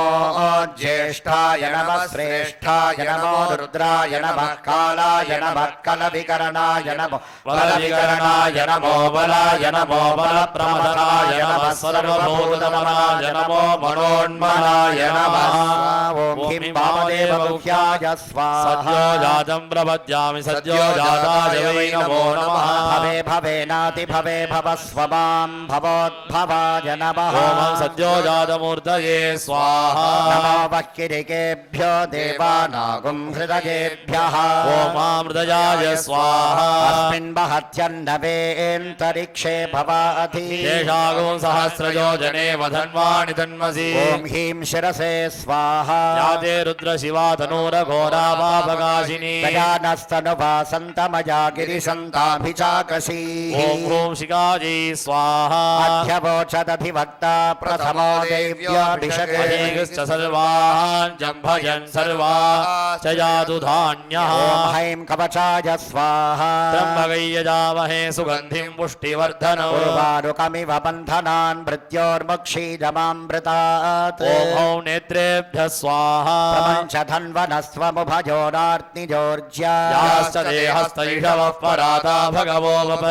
ज्येष्ठाय नमः श्रेष्ठाय नमो रुद्राय नमः कालाय नमः कलविकरणाय नमो बलविकरणाय नमो बलाय नमो बलप्रमदनाय नमः सर्वभूतमनाय नमो मनोन्मनाय नमः ॐ ह्रीं वामदेवमुख्याय स्वाहा सद्यो जातं प्रपद्यामि सद्यो जाताय वै नमो नमः भवे भवेनाति भवे भवस्व मां भवोद्भवाय नमः ओम सद्यो जातमूर्तये स्वाहा नमो वह्किरिकेभ्यो देवानागुं हृदयेभ्यः ओमामृतयाय स्वाहा अस्मिन् महत्यन्नवेऽन्तरिक्षे भवाधि शेषागुं सहस्रयोजने वधन्वाणि तन्मसि ॐ ह्रीं शिरसे स्वाहा याते रुद्रशिवा तनूरघोरा पापकाशिनी गजानस्तनुवासन्तमया गिरिसन्ताभिचाकशी ओम ह्रूं शिखायै स्वाहा अध्यवोचदधिवक्ता प्रथमो देव्याभिषके अनेकश्च सर्वान् जम्भयन् सर्वान् च यातु धान्यः ॐ हैं कवचाय स्वाहा त्र्यम्बकैयजामहे सुगन्धिं पुष्टिवर्धनौ उर्वारुकमिव बन्धनान् मृत्योर्मुक्षीजमामृतात् ॐ हौं नेत्रेभ्यः स्वाहा प्रपञ्चधन्वनस्त्वमुभयोरार्तिजोर्ज्या याश्च देहस्तैषवः पराता भगवो वप ॐ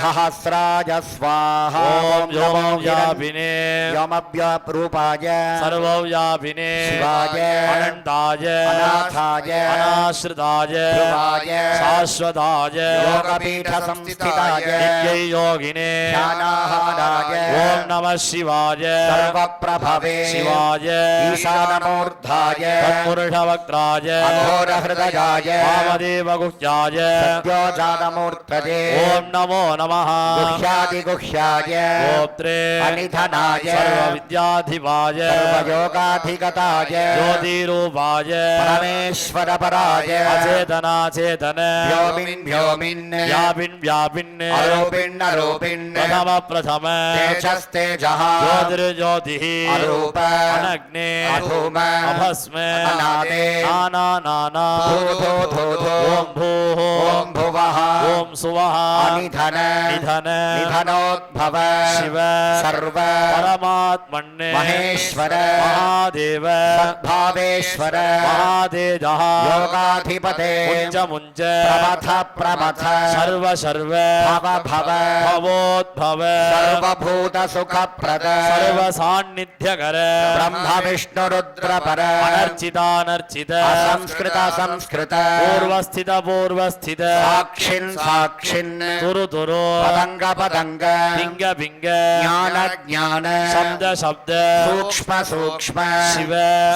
सहस्राय स्वाहा ॐ व्योमं व्यापिने व्योमव्यापरूपाय सर्वव्यापिने शिवाय अनन्ताय अनाथाय अनाश्रिताय ध्रुवाय शाश्वताय योगपीठसंस्थिताय नित्यै योगिने ज्ञानाहाराय ॐ नमः शिवाय सर्वप्रभवे शिवाय ईशानमूर्धाय तत्पुरुषवक्त्राय अघोरहृदयाय वामदेवगुह्याय सद्योजातमूर्तये ॐ नमो नमः गुह्यादिगुह्याय गोत्रे अनिधनाय सर्वविद्याधिपाय सर्वयोगाधिगताय ज्योतिरूपाय परमेश्वरपराय अचेतनाचेतन व्योमिन् व्योमिन् व्यापिन् व्यापिन् अरूपिण्नरूपिण् प्रथम प्रथम तेजस्तेजः ज्योतिर्ज्योतिः अरूप अनग्ने अधूम अभस्म अनादे नाना नाना धूधो धूधो ॐ भूः ॐ भुवः ॐ सुवः अनिधन निधन निधनोद्भव शिव सर्व परमात्मन्ने महेश्वर महादेव सद्भावेश्वर महातेजः योगाधिपते मुञ्च मुञ्च प्रमथ प्रमथ सर्व सर्व भव भव भवोद्भव सर्वभूतसुखप्रद सर्वसान्निध्यकर ब्रह्म विष्णुरुद्रपर अनर्चितानर्चित असंस्कृत संस्कृत पूर्वस्थित पूर्वस्थित साक्षिन् साक्षिन् तुरु तुरु पतंग पतंग पिङ्ग पिङ्ग ज्ञान ज्ञान शब्द शब्द सूक्ष्म सूक्ष्म शिव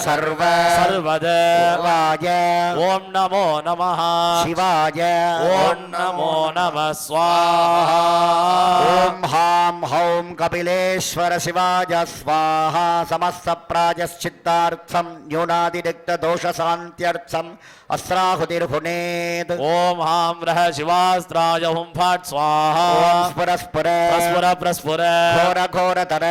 सर्व सर्वद वाय ॐ नमो नमः शिवाय ॐ नमो नमः स्वाहा ॐ ॐ हां हौं कपिलेश्वर शिवाय स्वाहा समस्त प्रायश्चित्तार्थं न्यूनादिरिक्तदोषशान्त्यर्थम् अस्राहुतिर्भुनेत् ॐ हां रः शिवास्त्राय हुं फट् स्वाहा ॐ स्फुर प्रस्फुर प्रस्फुर घोर घोरतर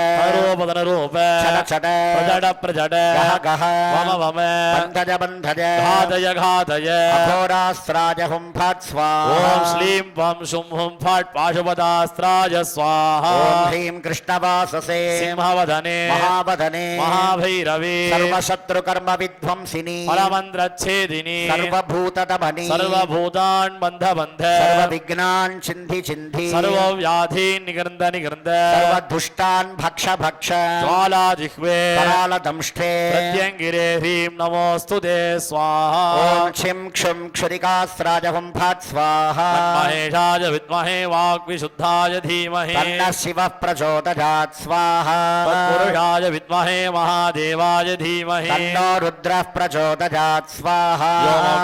रूप छट छट प्रजड प्रजड गह गह वम वम बन्धज बन्धज घातय घातय अघोरास्त्राय हुं फट् स्वाहा ॐ श्लीं वं शुं हुं फट् पाशुपदास्त्राय स्वाहा ॐ ह्रीं कृष्णवाससे सिंहवदने महावदने महाभैरवी सर्वशत्रुकर्म विध्वंसिनी परमन्त्रच्छेदिनी सर्वभूतदमनी सर्वभूतान् बन्ध बन्ध सर्वविघ्नान् चिन्धि चिन्धि सर्वव्याधीन् निगृन्द निगृन्द सर्वदुष्टान् भक्ष भक्ष ज्वालाजिह्वे करालदंष्टे प्रत्यङ्गिरे ह्रीं नमोऽस्तु ते स्वाहा ॐ क्षिं क्षुं क्षुरिकास्त्राय हुं फट् स्वाहा महेशाय विद्महे वाग्विशुद्धाय धीमहि तन्नः शिवः प्रचोदयात् स्वाहा तत्पुरुषाय विद्महे महादेवाय धीमहि तन्नो रुद्रः प्रचोदयात् स्वाहा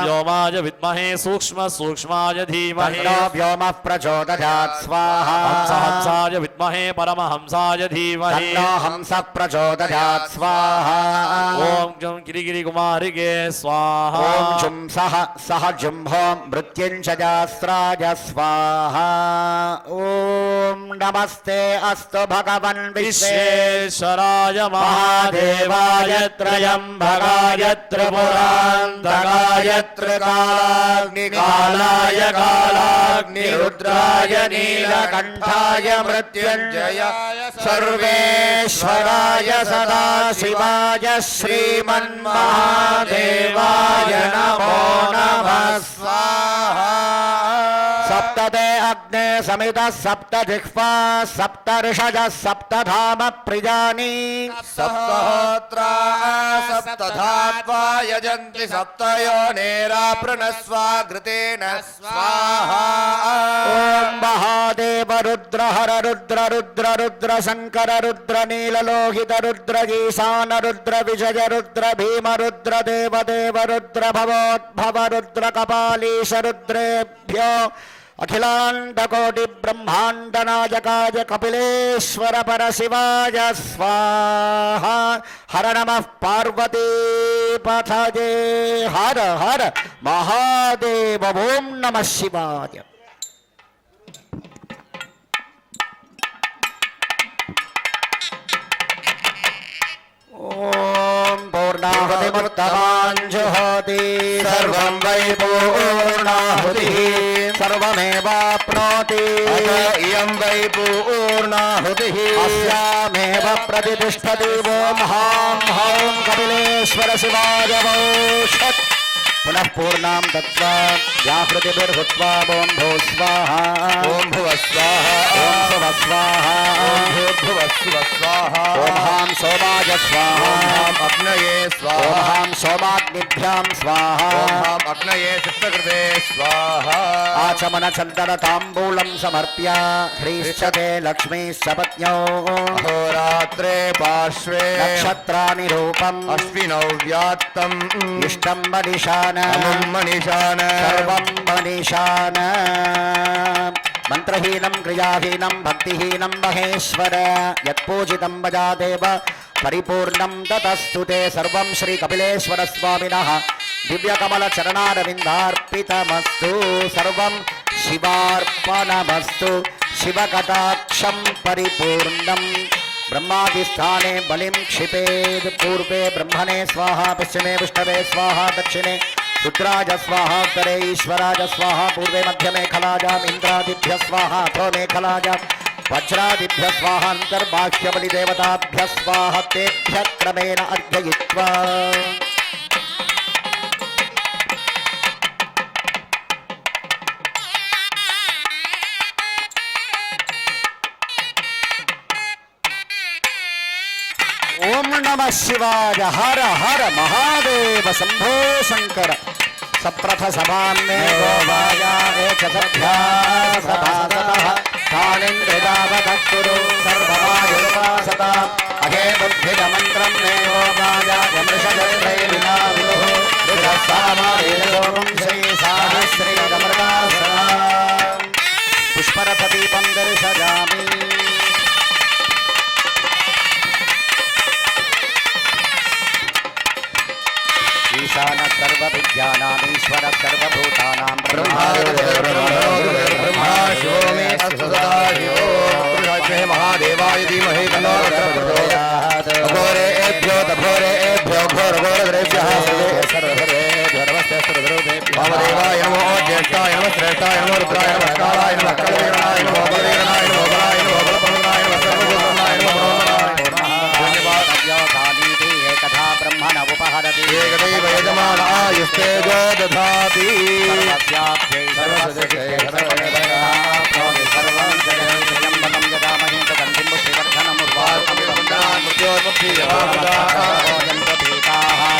व्योमाय विद्महे सूक्ष्माय धीमहि तन्नो व्योमः प्रचोदयात् स्वाहा हंसाय विद्महे परमहंसाय धीमहि तन्नो हंसः प्रचोदयात् स्वाहा ॐ जं गिरिगिरिकुमारिके स्वाहा ॐ जुं सह जुम्भो मृत्युञ्जयास्त्राय स्वाहा ॐ नमस्ते अस्तु भगवन् विश्वेश्वराय महादेवाय त्र्यम्बकाय त्रिपुरान्तकाय त्रिकालाग्निकालाय कालाग्निरुद्राय नीलकण्ठाय मृत्युञ्जयाय सर्वेश्वराय सदाशिवाय श्रीमन्महादेवाय नमो नमः स्वाहा सप्तदे अग्ने समितः सप्तजिह्वा सप्तर्षजः सप्तधाम प्रियाणि सप्तहोत्रा सप्तधात्वा यजन्ति सप्तयोनेरापृणस्वाघृतेन स्वाहा ॐ महादेव रुद्र हर रुद्र रुद्र रुद्र शङ्कर रुद्र नीललोहित रुद्र ईशान रुद्र विजय रुद्र भीम रुद्र देव देव रुद्र भवोद्भव रुद्र कपालीश रुद्रेभ्यो अखिलाण्डकोटि ब्रह्माण्ड नायकाय कपिलेश्वर परशिवाय स्वाहा हर नमः पार्वती पथये हर हर महादेव ॐ नमः शिवाय ॐ पूर्णाहुतिमुत्तमाञ्जुहोति सर्वं वै पूर्णाहुतिः सर्वमेवाप्नोति इयं वै पूर्णाहुतिः अस्यामेव प्रतिष्ठति ॐ हां हौं कपिलेश्वर शिवाय वौषट् पुनः पूर्णां दत्त्वा व्याहृतिभिर्भूत्वा ॐ भो स्वाहा ॐ भुवः स्वाहा ॐ सुवः स्वाहा ॐ भूर्भुवः सुवः स्वाहा ॐ हां सोमाय स्वाहा ॐ अग्नये ॐ स्वाहा हां सोमाग्निभ्यां स्वाहा ॐ अग्नये चित्तकृते स्वाहा आचमनचन्दनताम्बूलं समर्प्य ह्रीश्चते लक्ष्मीश्च पत्न्यौ अहोरात्रे पार्श्वे नक्षत्राणि रूपम् अश्विनौ व्यात्तम् इष्टं मनिशान अमुं मनीषान सर्वं मनीशान मन्त्रहीनं क्रियाहीनं भक्तिहीनं महेश्वर यत्पूजितं मजादेव परिपूर्णं ततस्तु ते सर्वं श्रीकपिलेश्वरस्वामिनः दिव्यकमलचरणारविन्दार्पितमस्तु सर्वं शिवार्पणमस्तु शिवकटाक्षं परिपूर्णम् ब्रह्मादिस्थाने बलिं क्षिपेद् पूर्वे ब्रह्मणे स्वाहा पश्चिमे विष्णवे स्वाहा दक्षिणे रुद्राज स्वाहा उत्तरे ईश्वराज स्वाहा पूर्वे मध्यमे खलाजाम् इन्द्रादिभ्यः स्वाहा अथो मेखलाजाम् वज्रादिभ्यः स्वाहा अन्तर्बाह्यबलिदेवताभ्यः स्वाहा तेभ्यः क्रमेण अर्घयित्वा ओम नमः शिवाय हर हर महादेव शंभो शंकर सप्रथ सभान में गोवाया एक सभ्या सभासतः कालिंद्रदावतः कुरु सर्ववायुर्वासता अहे बुद्धिज मंत्रं में गोवाया यमृषजत्रै विना विदुः रुद्रसामावेदों श्री साहस्री रमृतासना पुष्परथ दीपं दर्शयामि ईशान सर्वविद्यानामीश्वर सर्वभूतानां ब्रह्मा ब्रह्मा शिवो मे अस्तु सदा शिवो पुरुषाय महादेवाय धीमहि तन्नो प्रचोदयात् अघोरेभ्यो तघोरेभ्यो घोरघोरद्रेभ्यः सर्वेभ्यो नमस्ते सर्वदेवेभ्यो वामदेवाय नमो ज्येष्ठाय नमः श्रेष्ठाय नमो रुद्राय नमः कालाय नमः कलवीरणाय नमो बलवीरणाय नमो बलाय नमो बलप्रदाय नमः सर्वभूताय नमो योगानीति एकधा ब्रह्मण उपहरति एकदैव यजमान आयुस्तेजो दधाति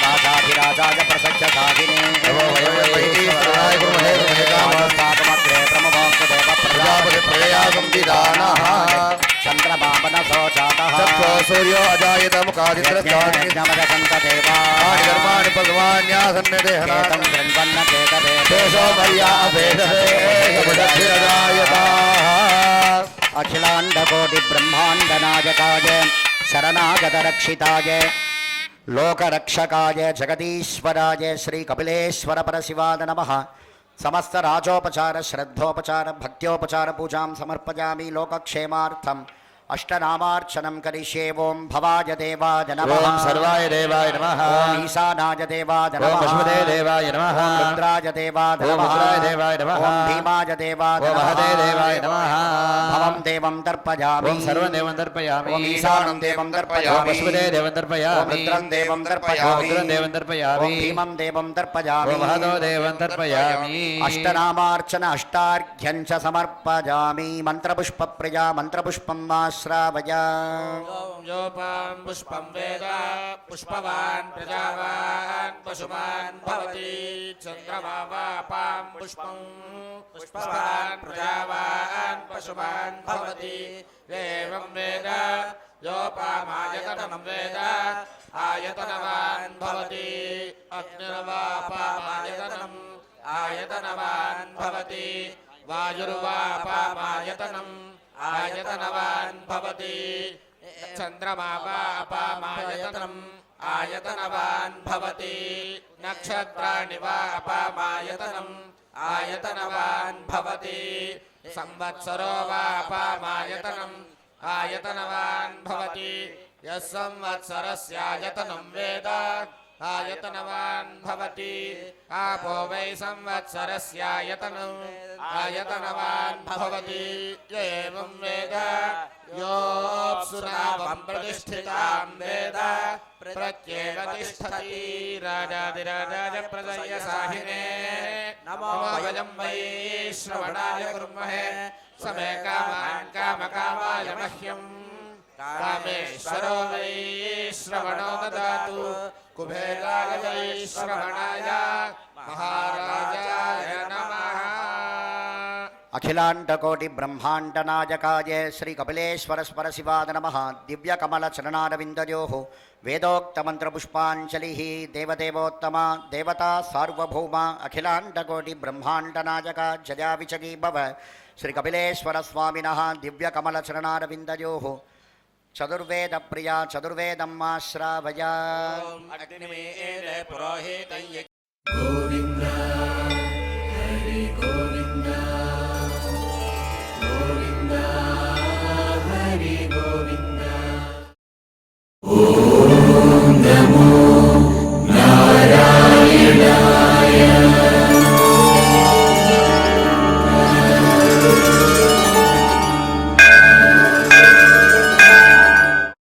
राजाधिराजाय प्रसज्जसाधिने प्रजापति प्रजया संविधानः चन्द्रमामनसो जातः चक्षो सूर्यो अजायत मुखादित्रस्यानि भगवान्यासन्निदेहनाथं कृण्वन्न चेतते देशो मर्या अभेदः अखिलाण्डकोटि ब्रह्माण्डनायकाय शरणागतरक्षिताय लोकरक्षकाय जगदीश्वराय श्री कपिलेश्वर परशिवाय नमः समस्त राजोपचार श्रद्धोपचार भक्त्योपचार पूजां समर्पयामि लोकक्षेमार्थम् अष्टनामार्चनं करिष्ये ओं भवाय देवाय नमः ओं सर्वाय देवाय नमः ओं ईशानाय देवाय नमः ओं पशुपते देवाय नमः ओं रुद्राय देवाय ओं नमः रुद्राय देवाय नमः ओं भीमाय देवाय ओं नमः महते देवाय नमः भवं देवं दर्पयामि ओं सर्वं देवं दर्पयामि ओं ईशानं देवं ओं दर्पयामि पशुपते देवं ओं दर्पयामि रुद्रं देवं ओं दर्पयामि रुद्रं देवं ओं दर्पयामि भीमं देवं ओं दर्पयामि महतो देवं दर्पयामि अष्टनामार्चन अष्टार्घ्यं च समर्पयामि मन्त्रपुष्पप्रिया मन्त्रपुष्पं आश्रावय योपां पुष्पं वेद पुष्पवान् प्रजावान् पशुमान् भवति चन्द्रमा वापां पुष्पं पुष्पवान् प्रजावान् पशुमान् भवति एवं वेद योपामायतनं वेद आयतनवान् भवति अग्निर्वापामायतनम् आयतनवान् भवति वायुर्वापामायतनम् आयतनवान् भवति चन्द्रमा वापामायतनम् आयतनवान् भवति नक्षत्राणि वापामायतनम् आयतनवान् भवति संवत्सरो वापामायतनम् आयतनवान् भवति यः संवत्सरस्यायतनं वेद आयतनवान् भवति आपो वै संवत्सरस्यायतनम् आयतनवान् भवति एवं वेद योऽप्सुनावं प्रतिष्ठितां वेद प्रत्येव तिष्ठति राजाधिराजाय प्रजय साहिने नमो वयं वै श्रवणाय कुर्महे समे कामान् कामकामाय मह्यम् कामेश्वरो वै श्रवणो ददातु कुबेराय वै श्रवणाय महाराजाय नमः अखिलाण्डकोटि ब्रह्माण्डनायकाय श्री कपिलेश्वर परशिवाय नमः दिव्यकमलचरणारविन्दयोः वेदोक्तमन्त्रपुष्पाञ्जलिः देवदेवोत्तम देवता सार्वभौमा अखिलाण्डकोटि ब्रह्माण्डनायक जया विचगी भव श्री कपिलेश्वर स्वामिनः दिव्यकमलचरणारविन्दयोः चतुर्वेद प्रिया चतुर्वेदम् आश्रावय अग्निमेरे पुरोहितं गोविन्द